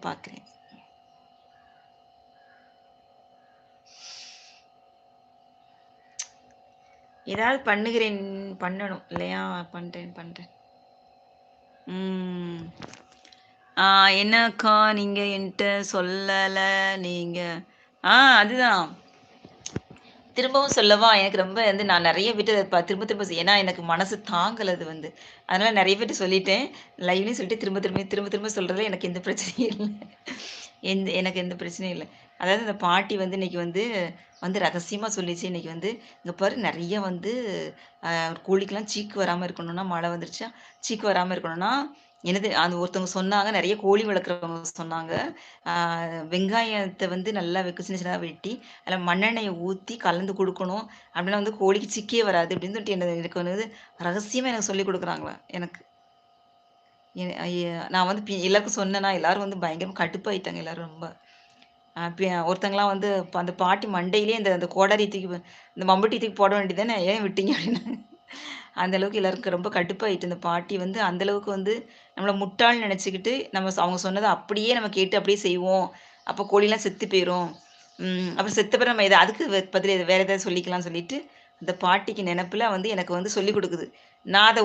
பார்க்குறேன். ஏதாவது பண்ணுகிறேன் பண்ணணும் இல்லையா? பண்றேன். ம். ஆ என்னக்கா நீங்க என்ட்ட சொல்லல நீங்க அதுதான். திரும்பவும் சொல்லவா? எனக்கு ரொம்ப வந்து நான் நெறைய பேர்ட்ட திரும்ப திரும்ப ஏன்னா எனக்கு மனசு தாங்கல அது வந்து. அதனால நெறைய பேர்ட்ட சொல்லிட்டேன். லைவ்லயும் சொல்லிட்டு திரும்ப திரும்ப சொல்றதுல எனக்கு எந்த பிரச்சனையும் இல்ல. எனக்கு எந்த பிரச்சனையும் இல்ல. அதாவது அந்த பாட்டி வந்து இன்னைக்கு வந்து ரகசியமா சொல்லிச்சு இன்னைக்கு வந்து, "இங்க பாரு நெறைய வந்து கோழிக்கெல்லாம் சீக்கு வராம இருக்கணும்னா, மழை வந்துருச்சா, சீக்கு வராம இருக்கணும்னா" என்னது அது ஒருத்தவங்க சொன்னாங்க. நெறைய கோழி வளர்க்குறவங்க சொன்னாங்க. ஆ வெங்காயத்த வந்து நல்லா சின்ன சின்னதா வெட்டி, அதில மண்ணெண்ணெய ஊத்தி கலந்து குடுக்கணும். அப்படின்னா வந்து கோழிக்கு சிக்கியே வராது அப்படின்னு சொல்லிட்டு எனக்கு வந்து ரகசியமா எனக்கு சொல்லிக் குடுக்குறாங்களாம் எனக்கு. எ எ நான் வந்து எல்லாருக்கும் சொன்னேனா, எல்லாரும் வந்து பயங்கரமா கடுப்பாயிட்டாங்க எல்லாரும் ரொம்ப. ஒருத்தங்கலாம் வந்து அந்த பாட்டி மண்டையிலேயே இந்த அந்த கோடாரிய தூக்கி இந்த மம்பட்டி தூக்கி போட வேண்டியது தானே, ஏன் விட்டீங்க அப்படின்னாங்க. அந்த அளவுக்கு எல்லாருக்கும் ரொம்ப கடுப்பாயிட்டு. இந்த பாட்டி வந்து அந்த அளவுக்கு வந்து நம்மள முட்டாள்ன்னு நெனச்சுக்கிட்டு, அவங்க சொன்னத அப்படியே நம்ம கேட்டு அப்படியே செய்வோம். அப்போ கோழிலாம் செத்து போயிரும். அப்புறம் செத்த பிறகு நம்ம அதுக்கு பதில் வேற ஏதாவது சொல்லிக்கலாம்னு சொல்லிட்டு, அந்த பாட்டிக்கு நெனப்புல வந்து எனக்கு வந்து சொல்லிக் குடுக்குது. நான் அத